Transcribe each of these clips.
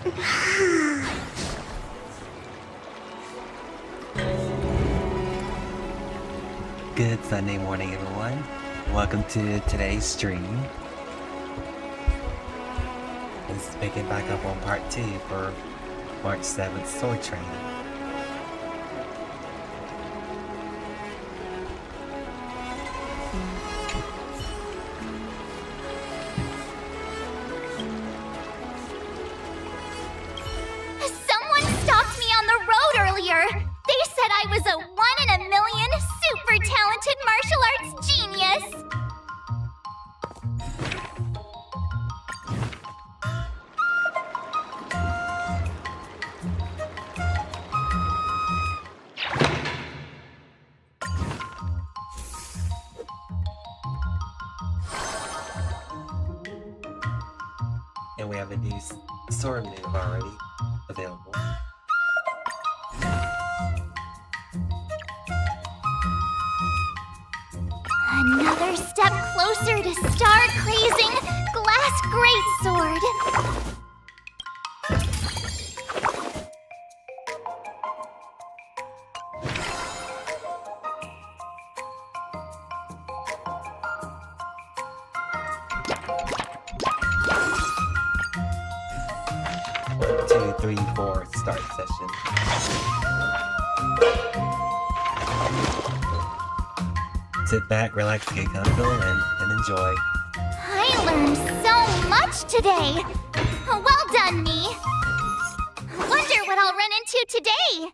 Good Sunday morning, everyone. Welcome to today's stream. This is picking back up on part 2 for March 7th sword training. Someone stopped me on the road earlier. They said I was a 1 in a million super talented martial arts genius. And we have a new sword move already available. Another step closer to star-crazing glass greatsword. Two, three, four, start session. Sit back, relax, get comfortable, and enjoy. I learned so much today. Well done, me. Wonder what I'll run into today.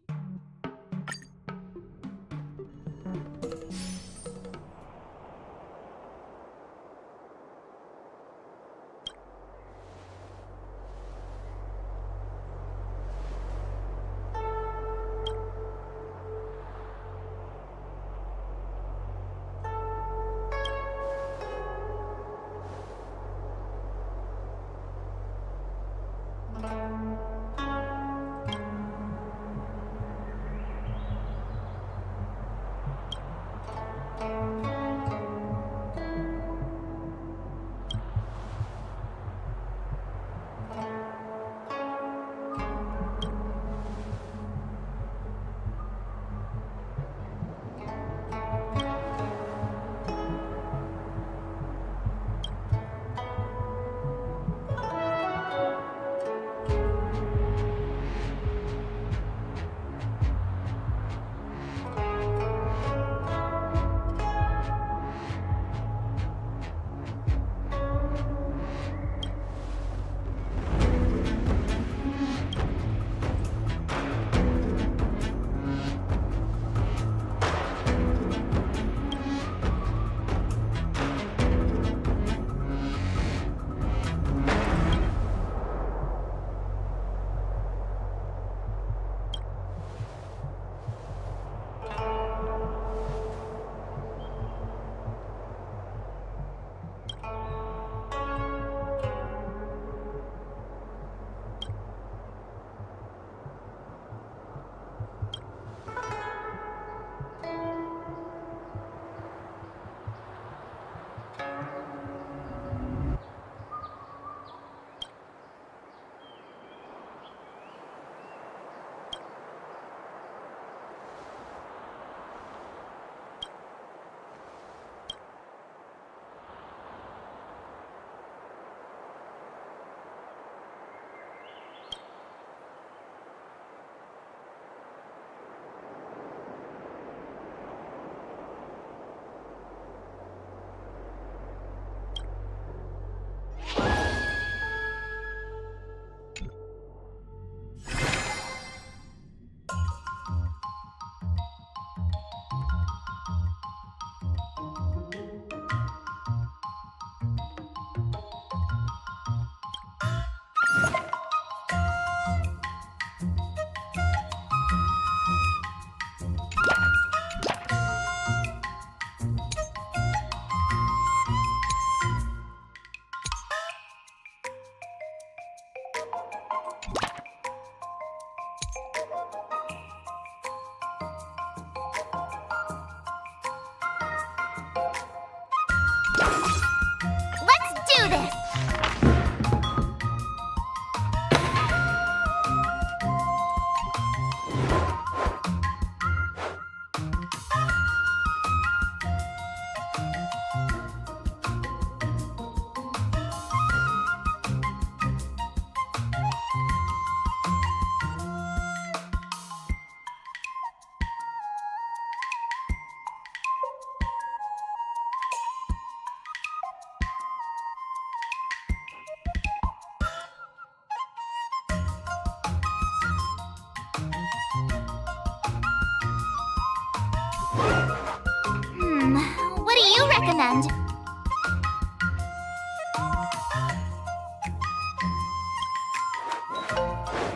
end.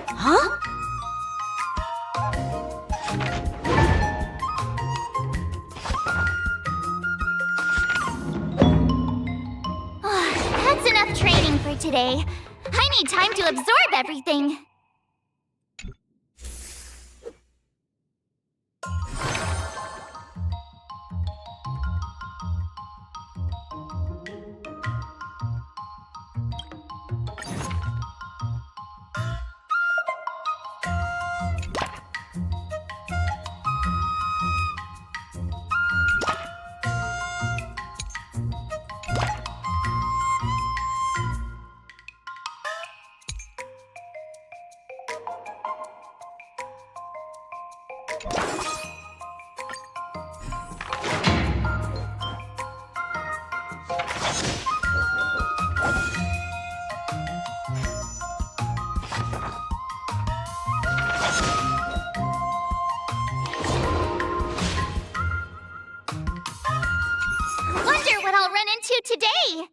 Huh? That's enough training for today. I need time to absorb everything. Wonder what I'll run into today.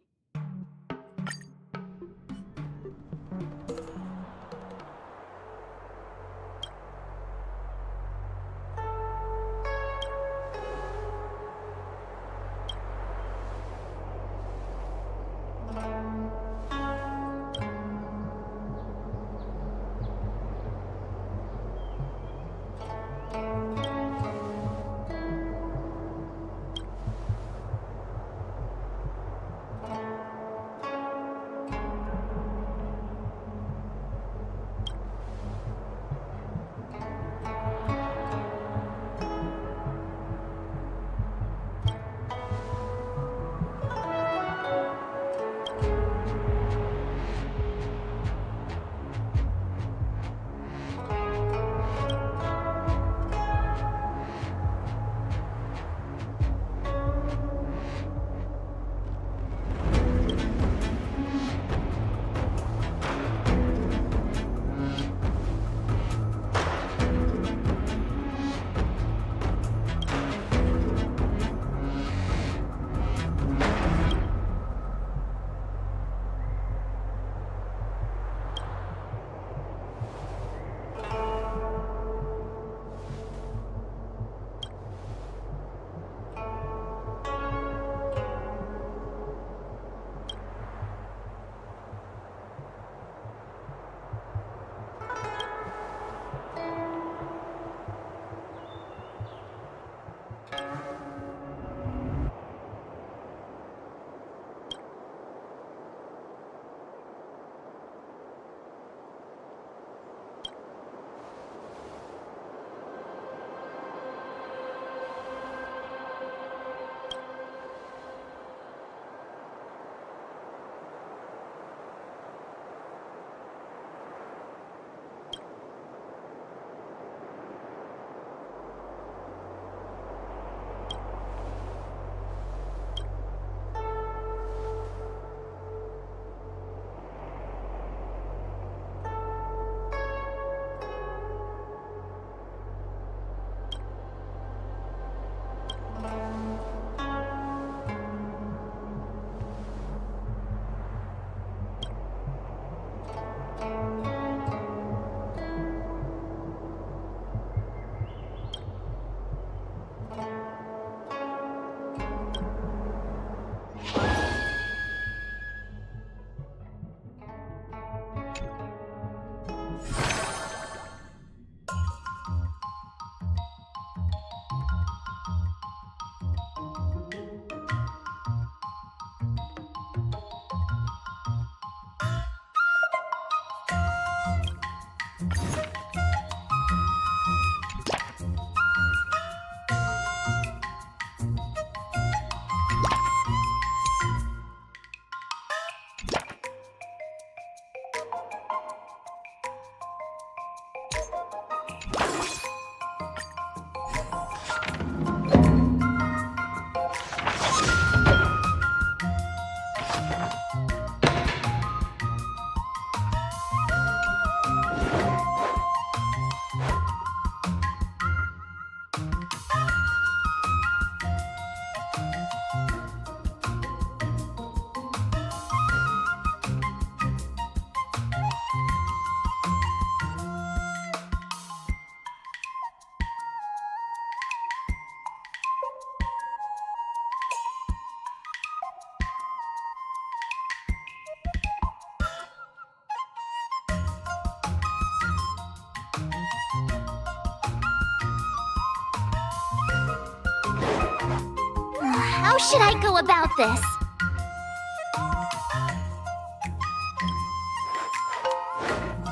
How should I go about this?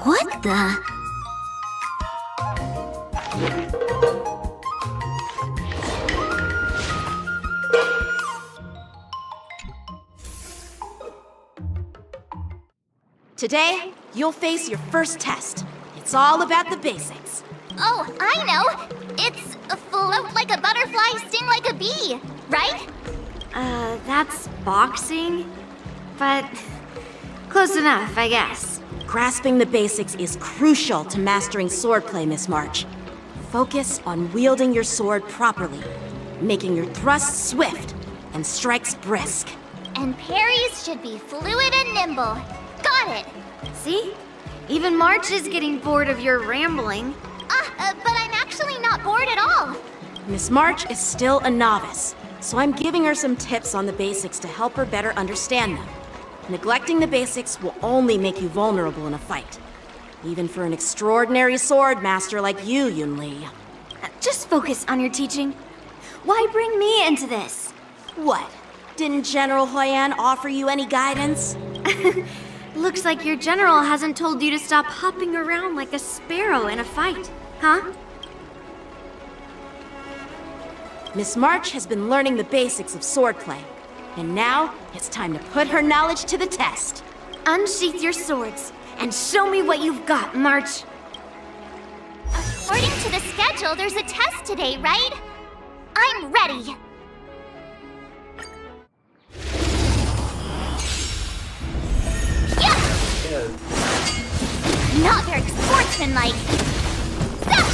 What the? Today, you'll face your first test. It's all about the basics. Oh, I know! It's float like a butterfly, sting like a bee, right? That's boxing? But close enough, I guess. Grasping the basics is crucial to mastering swordplay, Miss March. Focus on wielding your sword properly, making your thrusts swift and strikes brisk. And parries should be fluid and nimble. Got it! See? Even March is getting bored of your rambling. But I'm actually not bored at all. Miss March is still a novice, so I'm giving her some tips on the basics to help her better understand them. Neglecting the basics will only make you vulnerable in a fight. Even for an extraordinary sword master like you, Yunli. Just focus on your teaching. Why bring me into this? What? Didn't General Huyan offer you any guidance? Looks like your general hasn't told you to stop hopping around like a sparrow in a fight, huh? Miss March has been learning the basics of swordplay, and now it's time to put her knowledge to the test. Unsheath your swords and show me what you've got, March. According to the schedule, there's a test today, right? I'm ready. Yeah! Not very sportsmanlike. Stop!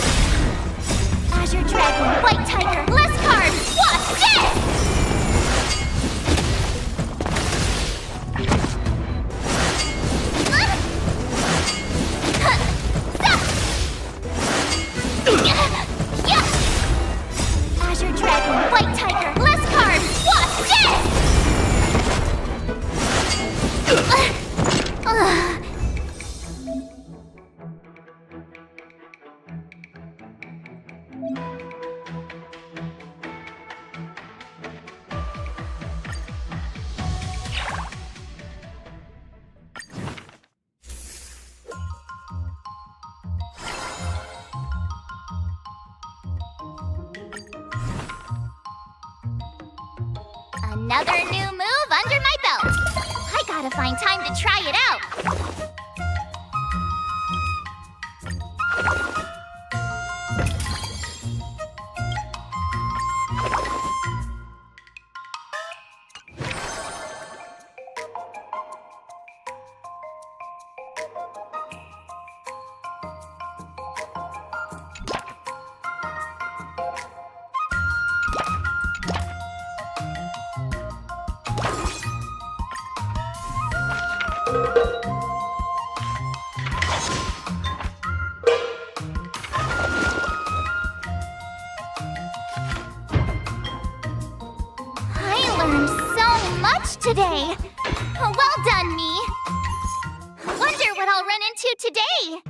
Azure Dragon, White Tiger, less cards! What's this? Azure Dragon, White Tiger, less cards! What's this? Another new move under my belt. I gotta find time to try it out. I learned so much today. Well done, me. Wonder what I'll run into today.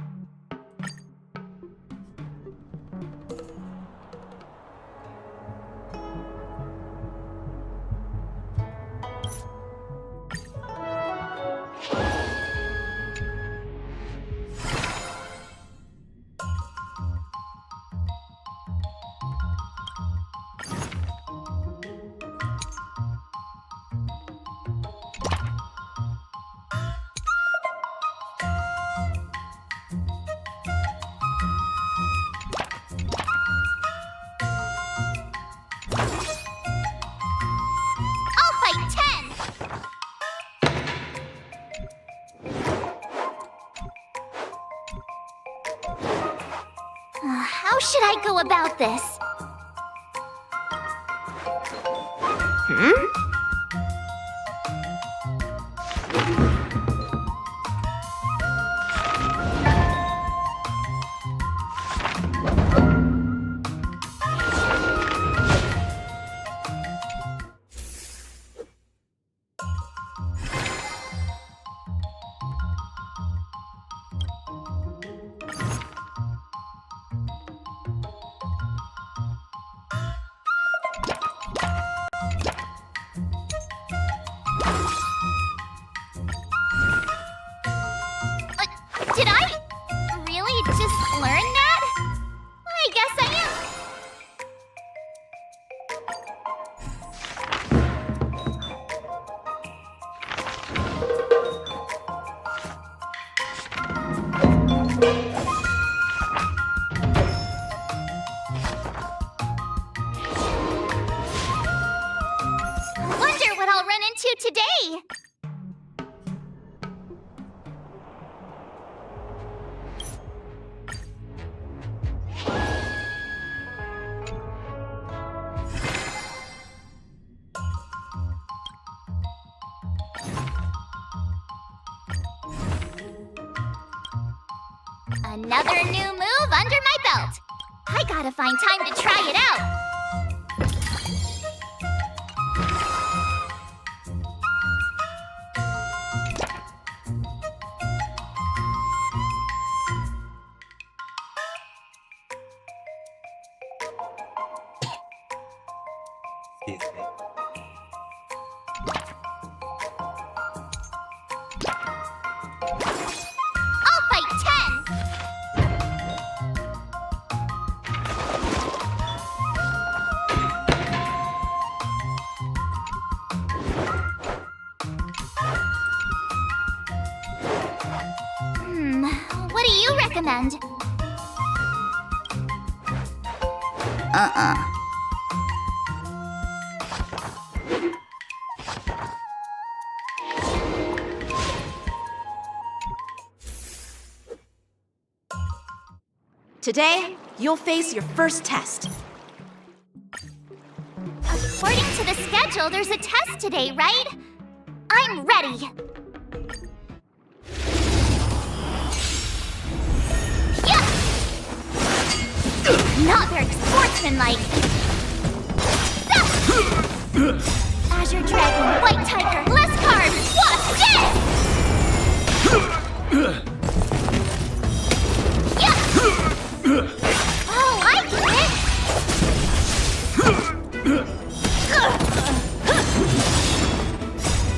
I'll fight 10. How should I go about this? Another new move under my belt. I gotta find time to try it out. Excuse me. I'll fight 10. What do you recommend? Today, you'll face your first test. According to the schedule, there's a test today, right? I'm ready. Yeah! Not very sportsmanlike. Azure Dragon, White Tiger, less cards. What's this? Oh, I get it!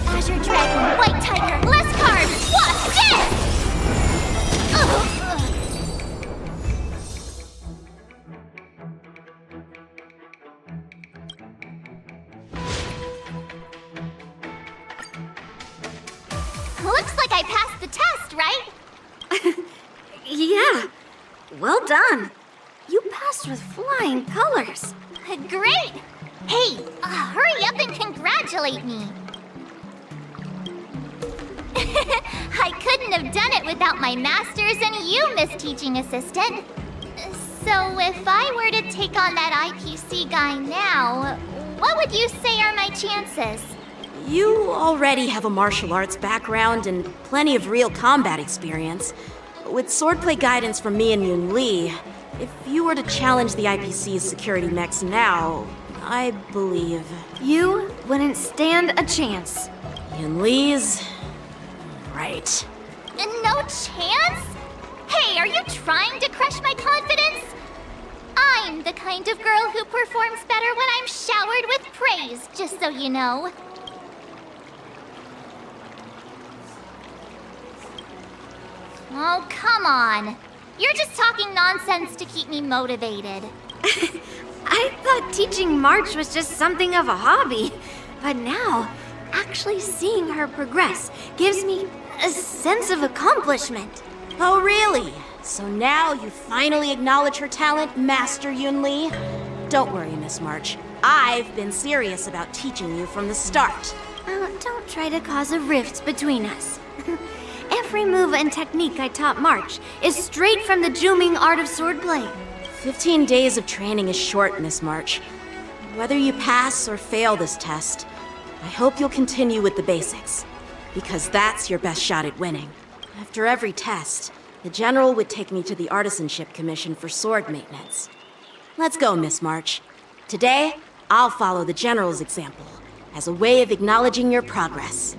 Azure Dragon, White Tiger, less cards! What's this? Looks like I passed the test, right? Yeah. Well done. You passed with flying colors. Great! Hey, hurry up and congratulate me. I couldn't have done it without my masters and you, Miss Teaching Assistant. So if I were to take on that IPC guy now, what would you say are my chances? You already have a martial arts background and plenty of real combat experience. With swordplay guidance from me and Yoon Lee, if you were to challenge the IPC's security mechs now, I believe... You wouldn't stand a chance. Yoon Lee's... right. No chance? Hey, are you trying to crush my confidence? I'm the kind of girl who performs better when I'm showered with praise, just so you know. Oh, come on. You're just talking nonsense to keep me motivated. I thought teaching March was just something of a hobby, but now, actually seeing her progress gives me a sense of accomplishment. Oh, really? So now you finally acknowledge her talent, Master Yoon Lee? Don't worry, Miss March. I've been serious about teaching you from the start. Don't try to cause a rift between us. Every move and technique I taught March is straight from the Juming art of swordplay. 15 days of training is short, Miss March. Whether you pass or fail this test, I hope you'll continue with the basics, because that's your best shot at winning. After every test, the General would take me to the Artisanship Commission for sword maintenance. Let's go, Miss March. Today, I'll follow the General's example as a way of acknowledging your progress.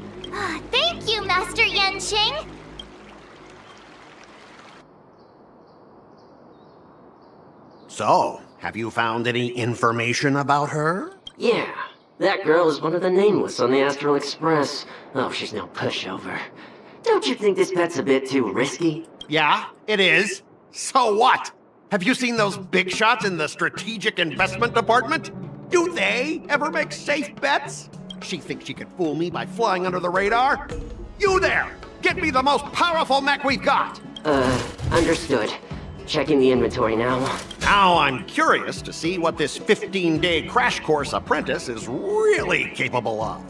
Thank you, Master Yanqing. So, have you found any information about her? Yeah, that girl is one of the nameless on the Astral Express. Oh, she's no pushover. Don't you think this pet's a bit too risky? Yeah, it is. So what? Have you seen those big shots in the Strategic Investment Department? Do they ever make safe bets? She thinks she can fool me by flying under the radar? You there! Get me the most powerful mech we've got! Understood. Checking the inventory now. Now I'm curious to see what this 15-day crash course apprentice is really capable of.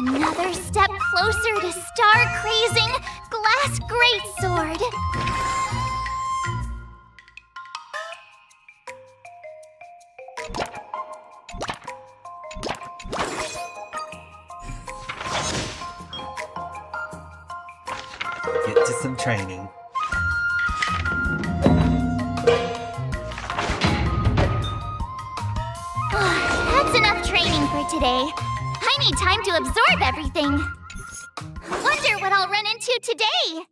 Another another step closer to star-crazing glass greatsword. Get to some training. That's enough training for today. I need time to absorb everything. Wonder what I'll run into today.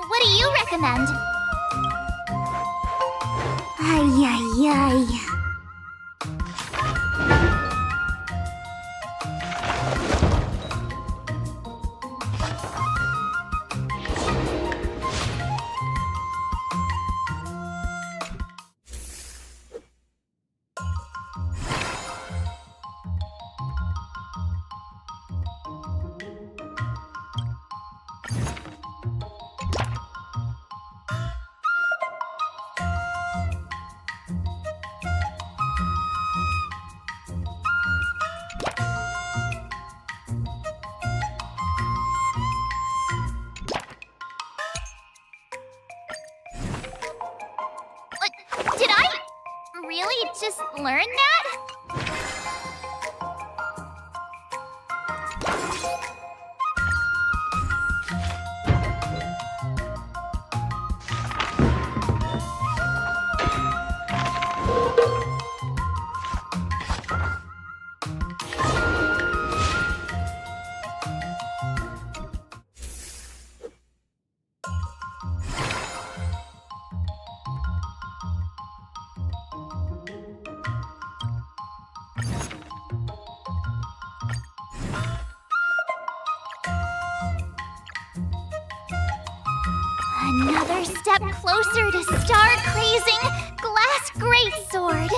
What do you recommend? Ay, ay, ay. Did I really just learn that? Another step closer to star-crazing glass greatsword.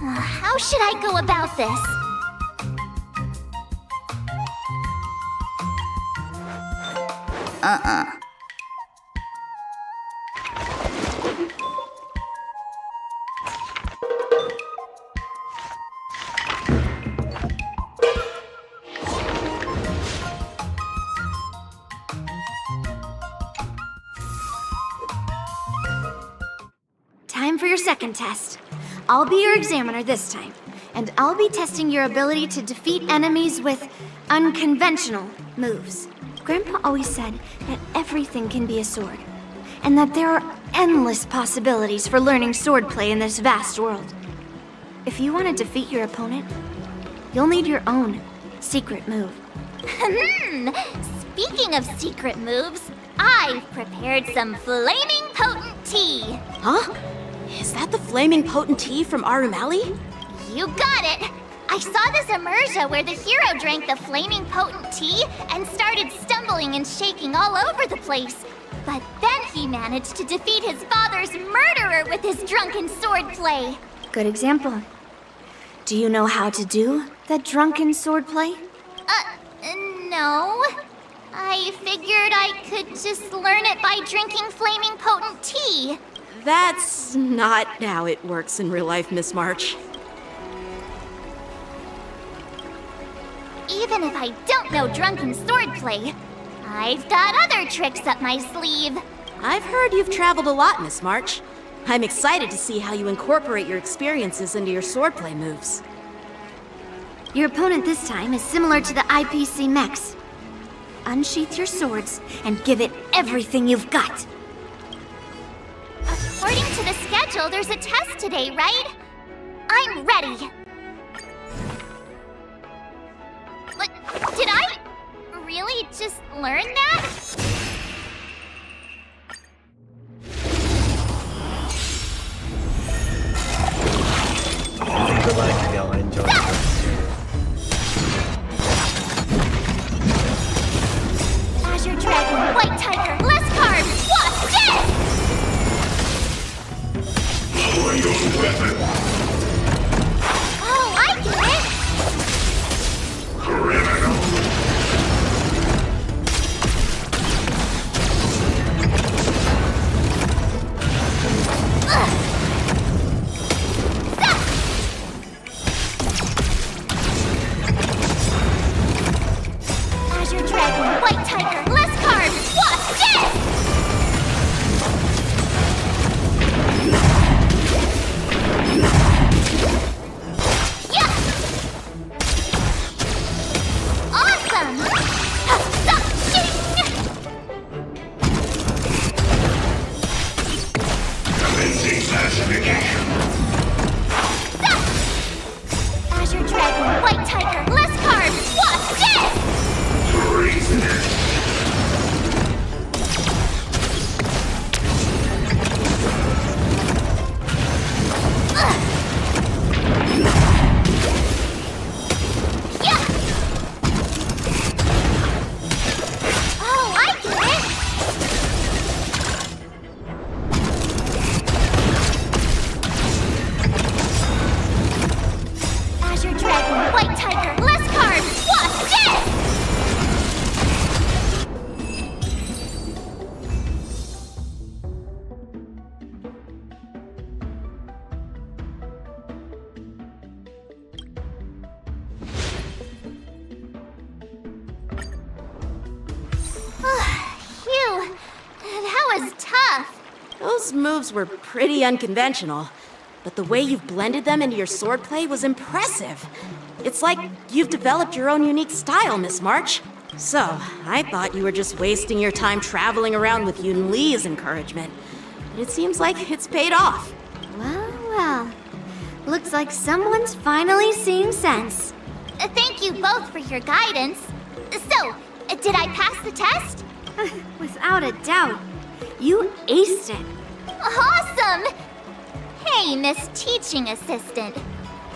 How should I go about this? Time for your second test. I'll be your examiner this time, and I'll be testing your ability to defeat enemies with unconventional moves. Grandpa always said that everything can be a sword, and that there are endless possibilities for learning swordplay in this vast world. If you want to defeat your opponent, you'll need your own secret move. Speaking of secret moves, I've prepared some flaming potent tea. Huh? Is that the flaming potent tea from Arumali? You got it! I saw this immersion where the hero drank the flaming potent tea and started stumbling and shaking all over the place. But then he managed to defeat his father's murderer with his drunken swordplay. Good example. Do you know how to do that drunken swordplay? No. I figured I could just learn it by drinking flaming potent tea. That's not how it works in real life, Miss March. Even if I don't know drunken swordplay, I've got other tricks up my sleeve. I've heard you've traveled a lot, Miss March. I'm excited to see how you incorporate your experiences into your swordplay moves. Your opponent this time is similar to the IPC mechs. Unsheath your swords and give it everything you've got. According to the schedule, there's a test today, right? I'm ready. But did I really just learn that? I think a lot of people enjoy this too. Azure Dragon, White Tiger, less carbs, watch this! Oh, I get it! Azure Dragon, White Tiger, less carbs, watch this! Yeah! Awesome! Azure Dragon, White Tiger, less carbs, watch this! Yeah! Oh, I get it! Azure Dragon, White Tiger, less carbs, watch this! Phew, that was tough. Those moves were pretty unconventional, but the way you've blended them into your swordplay was impressive. It's like you've developed your own unique style, Miss March. So, I thought you were just wasting your time traveling around with Yun Li's encouragement. But it seems like it's paid off. Well, well. Looks like someone's finally seeing sense. Thank you both for your guidance. So, did I pass the test? Without a doubt. You aced it. Awesome! Hey, Miss Teaching Assistant.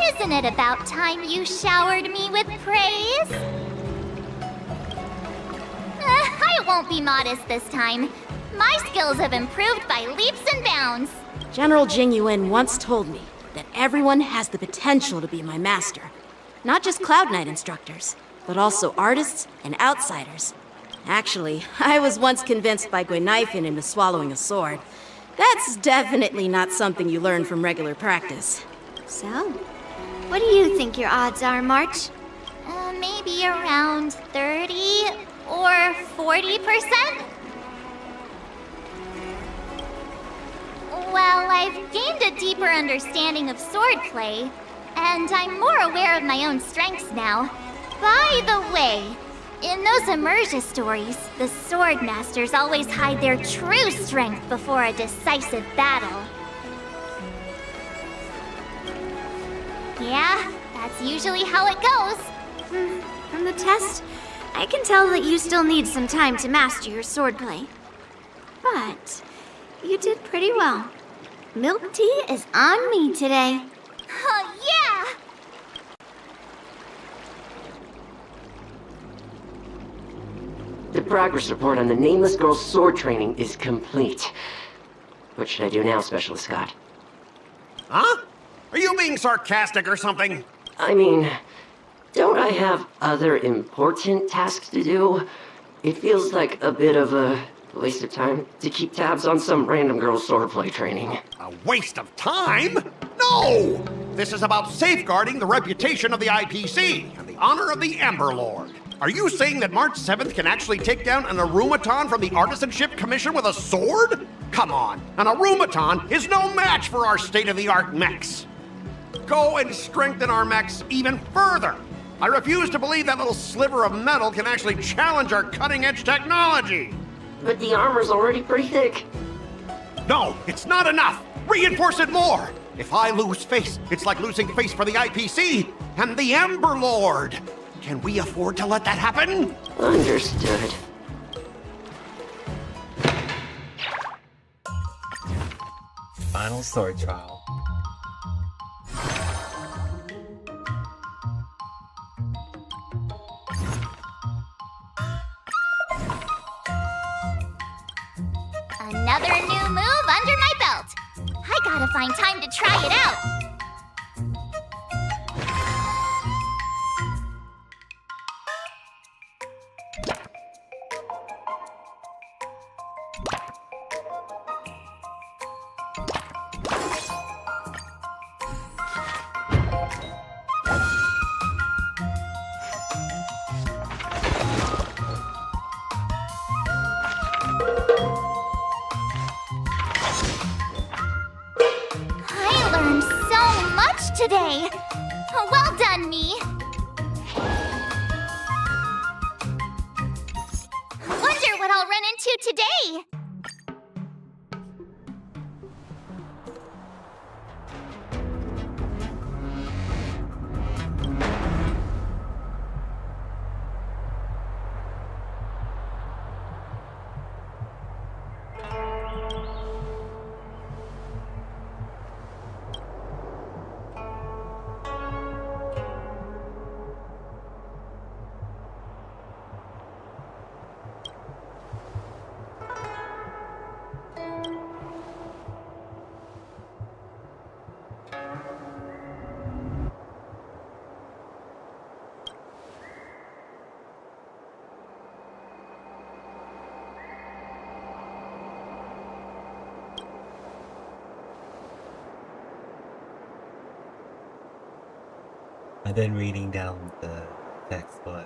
Isn't it about time you showered me with praise? I won't be modest this time. My skills have improved by leaps and bounds. General Jing Yuan once told me that everyone has the potential to be my master. Not just Cloud Knight instructors, but also artists and outsiders. Actually, I was once convinced by Gui Naifin into swallowing a sword. That's definitely not something you learn from regular practice. So, what do you think your odds are, March? Maybe around 30 or 40%? Well, I've gained a deeper understanding of swordplay, and I'm more aware of my own strengths now. By the way, in those Immersia stories, the sword masters always hide their true strength before a decisive battle. Yeah, that's usually how it goes. From the test, I can tell that you still need some time to master your swordplay. But you did pretty well. Milk tea is on me today. Oh, yeah! The progress report on the Nameless Girl's sword training is complete. What should I do now, Specialist Scott? Huh? Are you being sarcastic or something? I mean, don't I have other important tasks to do? It feels like a bit of a waste of time to keep tabs on some random girl's swordplay training. A waste of time? No! This is about safeguarding the reputation of the IPC and the honor of the Ember Lord. Are you saying that March 7th can actually take down an Arumaton from the Artisanship Commission with a sword? Come on, an Arumaton is no match for our state-of-the-art mechs. Go and strengthen our mechs even further. I refuse to believe that little sliver of metal can actually challenge our cutting-edge technology. But the armor's already pretty thick. No, it's not enough. Reinforce it more. If I lose face, it's like losing face for the IPC and the Ember Lord. Can we afford to let that happen? Understood. Final sword trial. Another new move under my belt. I gotta find time to try it out. I learned so much today. Well done, me. Wonder what I'll run into today. And then reading down the text below.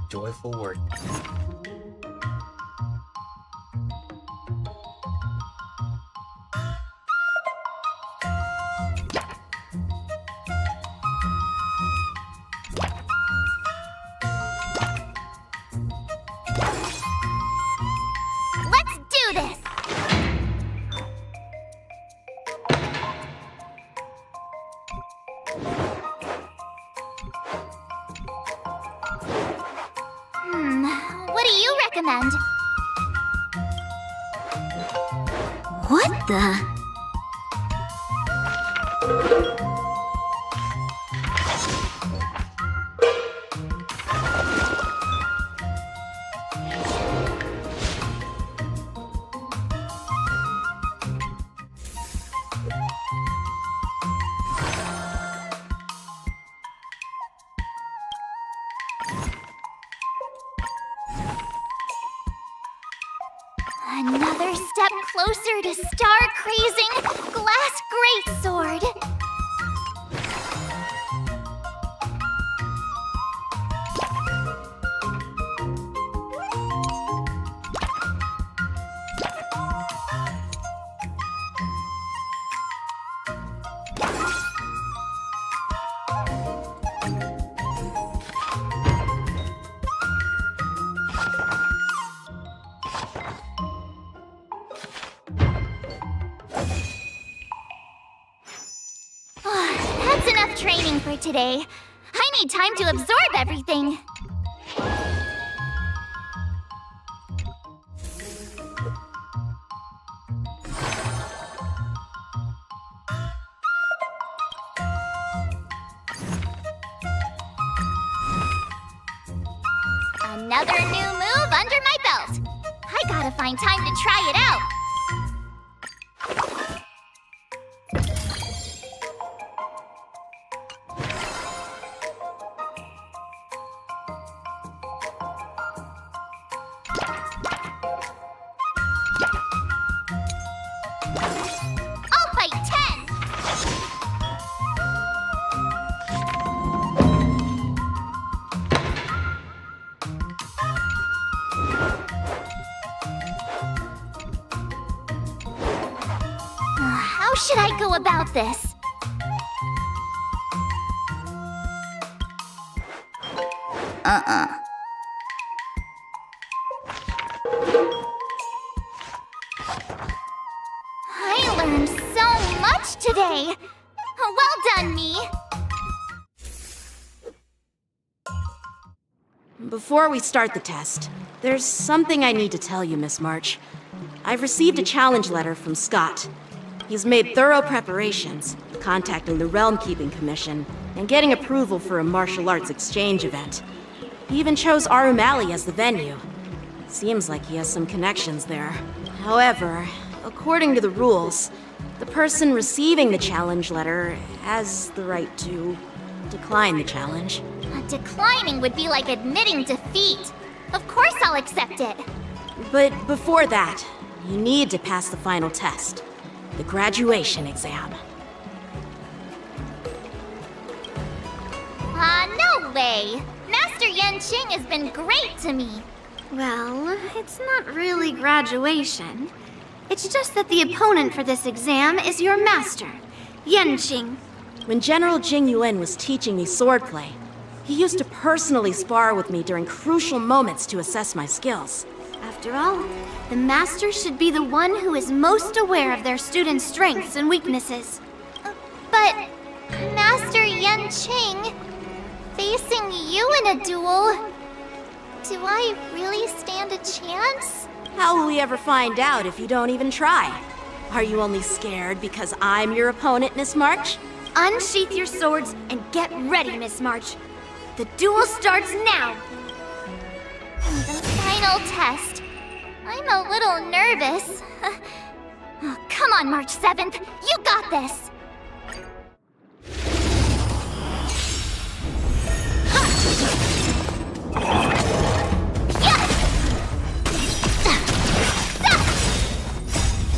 Joyful work. Let's do this! What do you recommend? What the? Another step closer to star-crazing glass greatsword. That's enough training for today. I need time to absorb everything. Another new move under my belt. I gotta find time to try it out. I'll fight 10! How should I go about this? I learned so much much today! Well done, me! Before we start the test, there's something I need to tell you, Miss March. I've received a challenge letter from Scott. He's made thorough preparations, contacting the Realm Keeping Commission, and getting approval for a martial arts exchange event. He even chose Arumali as the venue. Seems like he has some connections there. However, according to the rules, the person receiving the challenge letter has the right to decline the challenge. Declining would be like admitting defeat. Of course I'll accept it. But before that, you need to pass the final test, the graduation exam. No way! Master Yanqing has been great to me. Well, it's not really graduation. It's just that the opponent for this exam is your master, Yanqing. When General Jing Yuan was teaching me swordplay, he used to personally spar with me during crucial moments to assess my skills. After all, the master should be the one who is most aware of their students' strengths and weaknesses. But, Master Yanqing, facing you in a duel, do I really stand a chance? How will we ever find out if you don't even try? Are you only scared because I'm your opponent, Miss March? Unsheath your swords and get ready, Miss March. The duel starts now! The final test. I'm a little nervous. Oh, come on, March 7th. You got this!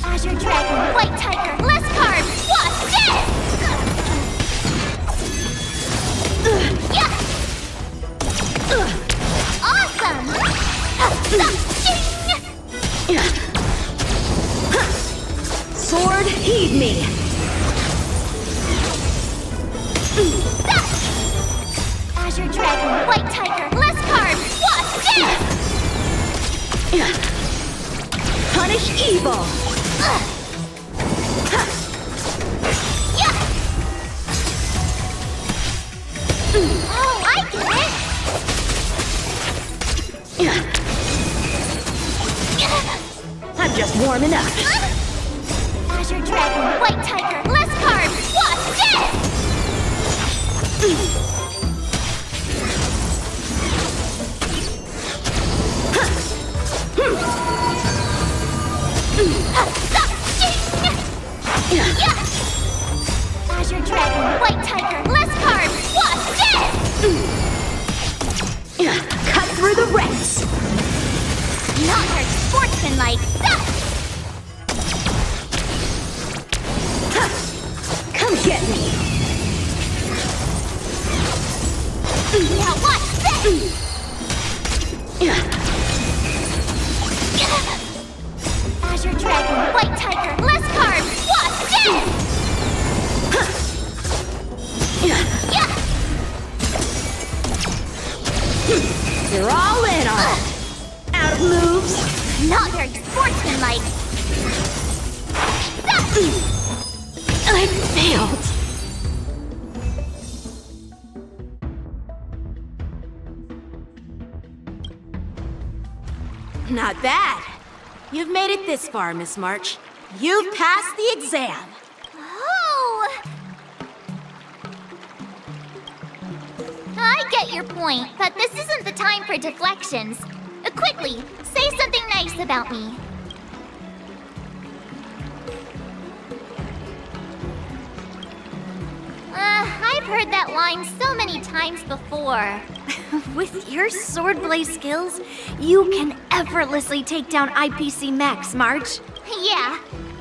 Azure Dragon, White Tiger, less carbs, watch this! Awesome! Sword, heed me! Azure Dragon, White Tiger, less carbs, watch this! Punish evil! Oh, I get it! I'm just warming up. Azure Dragon, White Tiger, less carbs, watch this! Azure Dragon, White Tiger, less carbs, watch this! Cut through the ranks! Not her sportsmanlike. Come get me! Now watch this! Azure Dragon, White Tiger, less carbs, watch this! You're all in on it! Out of moves! Not very sportsmanlike. I failed! Not bad. You've made it this far, Miss March. You've passed the exam. Oh! I get your point, but this isn't the time for deflections. Quickly, say something nice about me. I've heard that line so many times before. With your swordplay skills, you can effortlessly take down IPC Max, March. Yeah,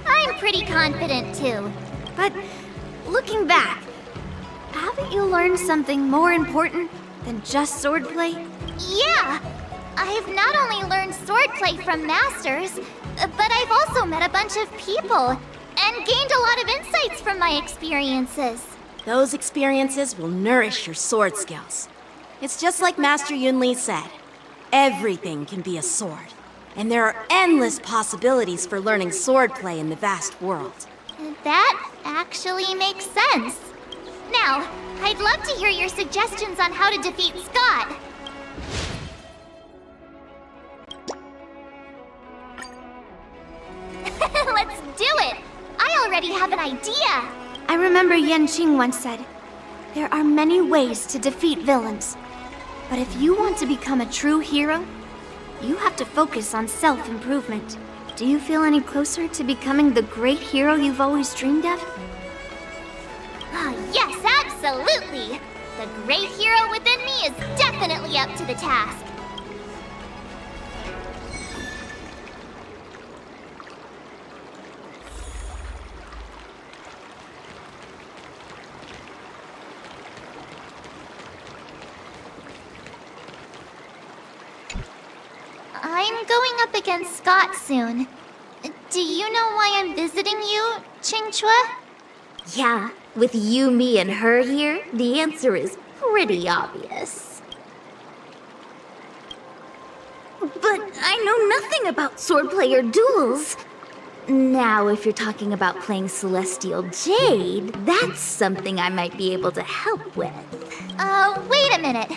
I'm pretty confident too. But looking back, haven't you learned something more important than just swordplay? Yeah! I've not only learned swordplay from masters, but I've also met a bunch of people and gained a lot of insights from my experiences. Those experiences will nourish your sword skills. It's just like Master Yunli said. Everything can be a sword. And there are endless possibilities for learning swordplay in the vast world. That actually makes sense. Now, I'd love to hear your suggestions on how to defeat Scott. Let's do it! I already have an idea! I remember Yanqing once said, there are many ways to defeat villains. But if you want to become a true hero, you have to focus on self-improvement. Do you feel any closer to becoming the great hero you've always dreamed of? Yes, absolutely! The great hero within me is definitely up to the task. I'm going up against Scott soon. Do you know why I'm visiting you, Chingchua? Yeah, with you, me, and her here, the answer is pretty obvious. But I know nothing about swordplay or duels. Now, if you're talking about playing Celestial Jade, that's something I might be able to help with. Wait a minute.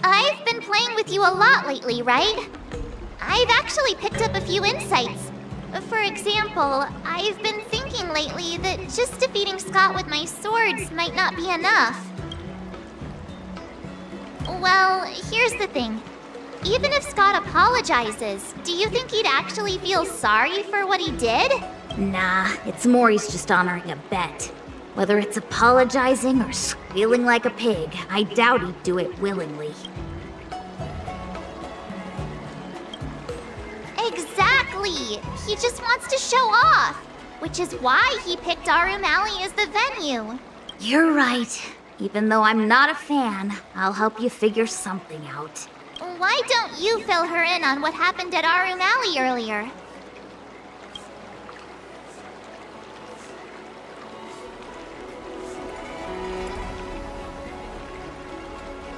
I've been playing with you a lot lately, right? I've actually picked up a few insights. For example, I've been thinking lately that just defeating Scott with my swords might not be enough. Well, here's the thing. Even if Scott apologizes, do you think he'd actually feel sorry for what he did? Nah, it's more he's just honoring a bet. Whether it's apologizing or squealing like a pig, I doubt he'd do it willingly. Exactly! He just wants to show off, which is why he picked Arum Alley as the venue. You're right. Even though I'm not a fan, I'll help you figure something out. Why don't you fill her in on what happened at Arum Alley earlier?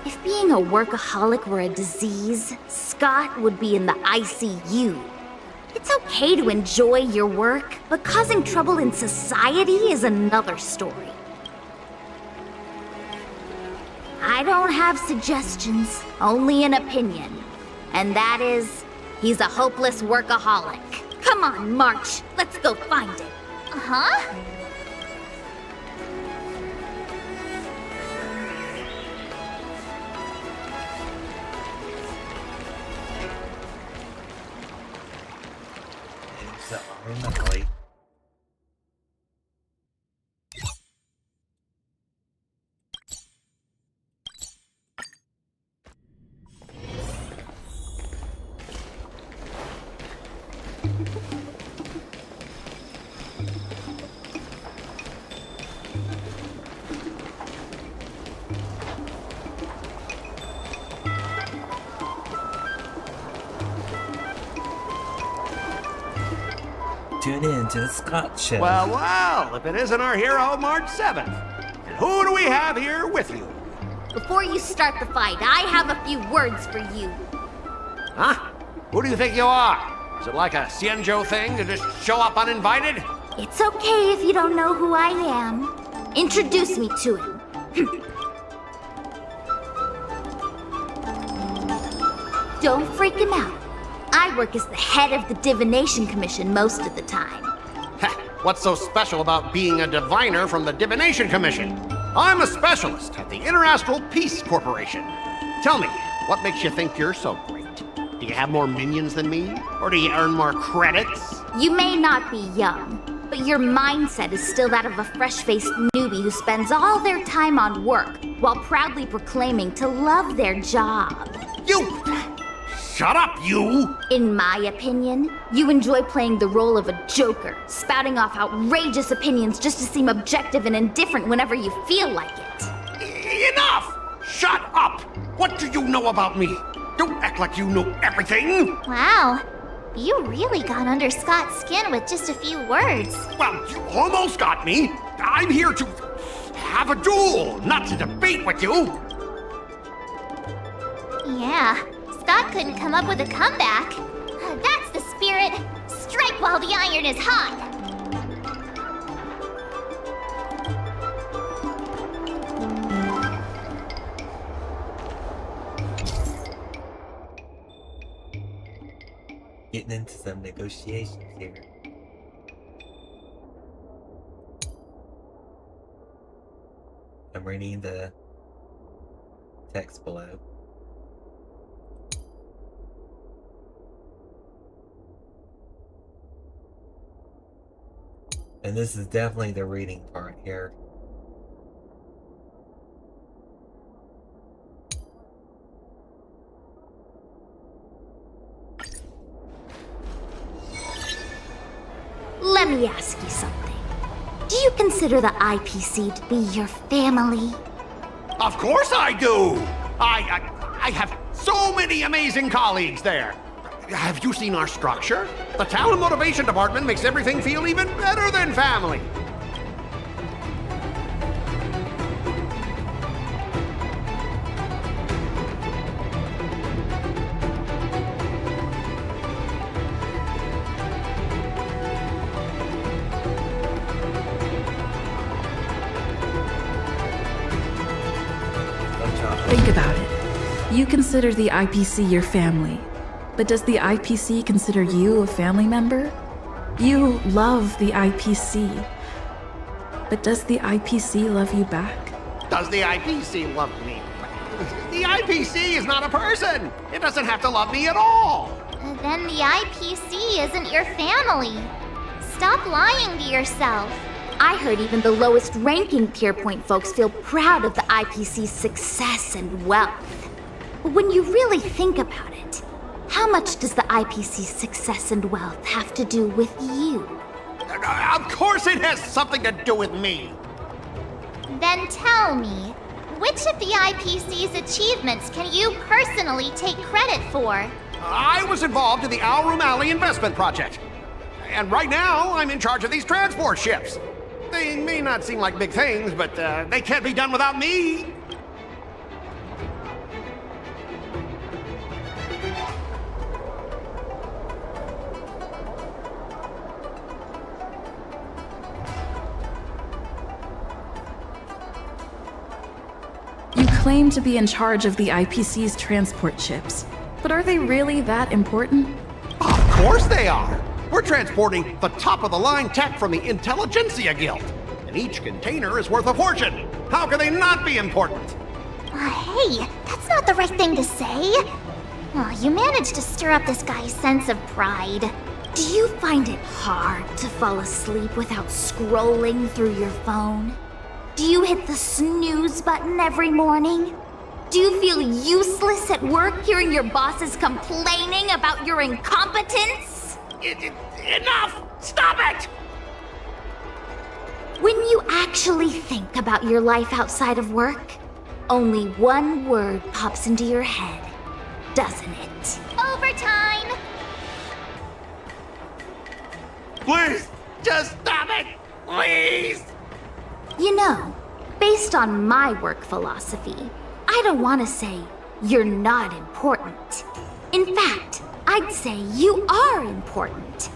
If being a workaholic were a disease, Scott would be in the ICU. It's okay to enjoy your work, but causing trouble in society is another story. I don't have suggestions, only an opinion. And that is, he's a hopeless workaholic. Come on, March, let's go find it. Huh? It's the Arum Alley. Tune in to the Scott Show. Well, if it isn't our hero, March 7th. And who do we have here with you? Before you start the fight, I have a few words for you. Huh? Who do you think you are? Is it like a Xianzhou thing to just show up uninvited? It's okay if you don't know who I am. Introduce me to him. Don't freak him out. I work as the head of the Divination Commission most of the time. Heh, what's so special about being a diviner from the Divination Commission? I'm a specialist at the Interastral Peace Corporation. Tell me, what makes you think you're so great? Do you have more minions than me? Or do you earn more credits? You may not be young, but your mindset is still that of a fresh-faced newbie who spends all their time on work while proudly proclaiming to love their job. You! Shut up, you! In my opinion, you enjoy playing the role of a joker, spouting off outrageous opinions just to seem objective and indifferent whenever you feel like it. Enough! Shut up! What do you know about me? Don't act like you know everything! Wow. You really got under Scott's skin with just a few words. Well, you almost got me. I'm here to have a duel, not to debate with you. Yeah, Scott couldn't come up with a comeback. That's the spirit. Strike while the iron is hot. getting into some negotiations here. I'm reading the text below. And this is definitely the reading part here. Let me ask you something. Do you consider the IPC to be your family? Of course I do! I have so many amazing colleagues there. Have you seen our structure? The Talent Motivation Department makes everything feel even better than family. Think about it. You consider the IPC your family, but does the IPC consider you a family member? You love the IPC, but does the IPC love you back? Does the IPC love me? The IPC is not a person. It doesn't have to love me at all. Then the IPC isn't your family. Stop lying to yourself. I heard even the lowest ranking Pierpoint folks feel proud of the IPC's success and wealth. But when you really think about it, how much does the IPC's success and wealth have to do with you? Of course it has something to do with me. Then tell me, which of the IPC's achievements can you personally take credit for? I was involved in the Alroom Alley investment project. And right now, I'm in charge of these transport ships. They may not seem like big things, but they can't be done without me. You claim to be in charge of the IPC's transport ships, but are they really that important? Of course they are. We're transporting the top-of-the-line tech from the Intelligentsia Guild. And each container is worth a fortune. How can they not be important? Hey, that's not the right thing to say. Oh, you managed to stir up this guy's sense of pride. Do you find it hard to fall asleep without scrolling through your phone? Do you hit the snooze button every morning? Do you feel useless at work hearing your bosses complaining about your incompetence? Enough! Stop it! When you actually think about your life outside of work, only one word pops into your head, doesn't it? Overtime! Please, just stop it! Please! You know, based on my work philosophy, I don't want to say you're not important. In fact, I'd say you are important.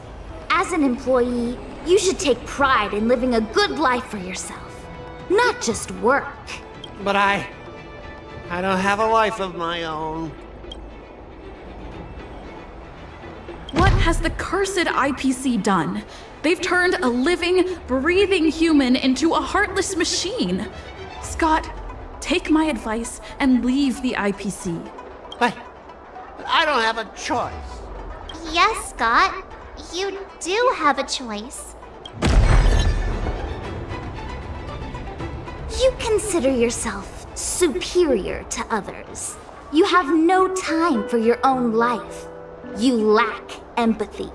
As an employee, you should take pride in living a good life for yourself, not just work. But I don't have a life of my own. What has the cursed IPC done? They've turned a living, breathing human into a heartless machine. Scott, take my advice and leave the IPC. But I don't have a choice. Yes, Scott, you do have a choice. You consider yourself superior to others. You have no time for your own life. You lack empathy.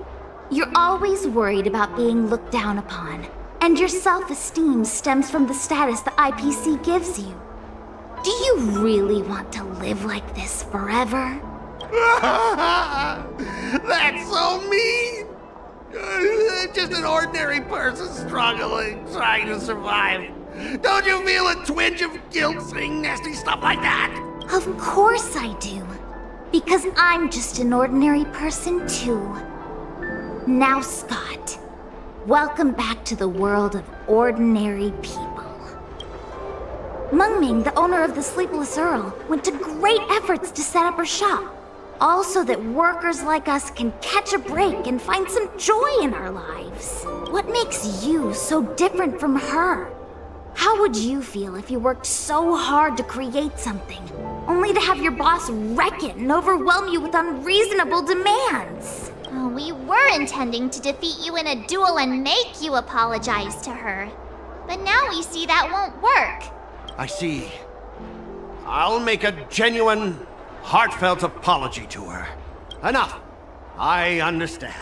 You're always worried about being looked down upon, and your self-esteem stems from the status the IPC gives you. Do you really want to live like this forever? That's so mean! Just an ordinary person struggling, trying to survive. Don't you feel a twinge of guilt saying nasty stuff like that? Of course I do. Because I'm just an ordinary person too. Now, Scott, welcome back to the world of ordinary people. Mungming, the owner of the Sleepless Earl, went to great efforts to set up her shop. all so that workers like us can catch a break and find some joy in our lives. What makes you so different from her? How would you feel if you worked so hard to create something, only to have your boss wreck it and overwhelm you with unreasonable demands? Oh, we were intending to defeat you in a duel and make you apologize to her. But now we see that won't work. I see. I'll make a genuine, heartfelt apology to her. Enough. I understand.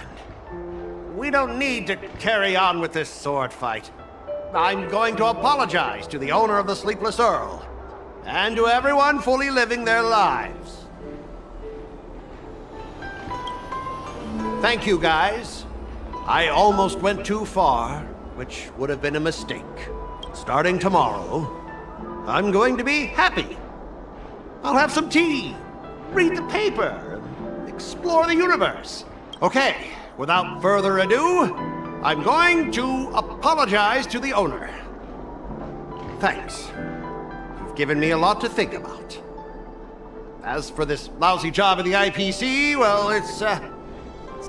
We don't need to carry on with this sword fight. I'm going to apologize to the owner of the Sleepless Earl, and to everyone fully living their lives. Thank you, guys. I almost went too far, which would have been a mistake. Starting tomorrow, I'm going to be happy. I'll have some tea, read the paper, and explore the universe. Okay, without further ado, I'm going to apologize to the owner. Thanks. You've given me a lot to think about. As for this lousy job at the IPC, well, it's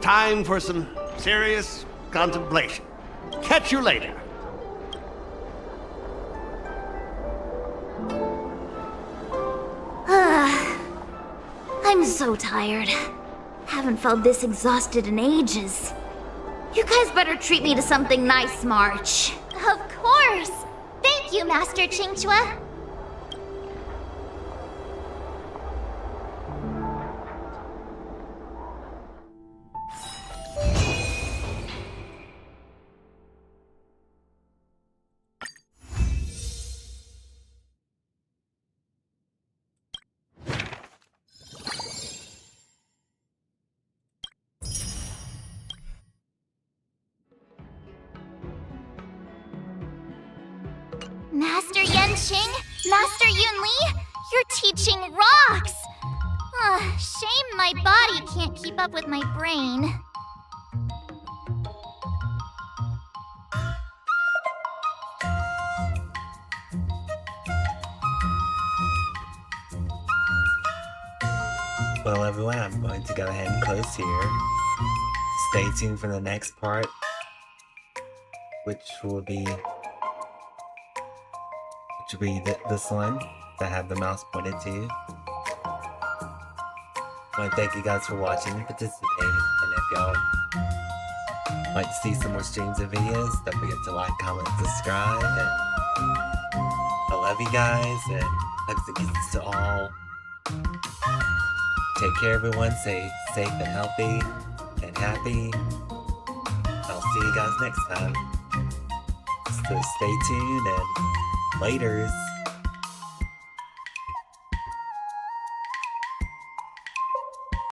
time for some serious contemplation. Catch you later. I'm so tired. Haven't felt this exhausted in ages. You guys better treat me to something nice, March. Of course! Thank you, Master Chingchua. Master Yenqing, Master Yunli, your teaching rocks! Shame my body can't keep up with my brain. Well, everyone, I'm going to go ahead and close here. Stay tuned for the next part, which will be this one that I have the mouse pointed to. I want to thank you guys for watching and participating, and if y'all like to see some more streams and videos, don't forget to like, comment, and subscribe, and I love you guys, and hugs and kisses to all. Take care, everyone. Stay safe and healthy and happy. I'll see you guys next time. So stay tuned and laters.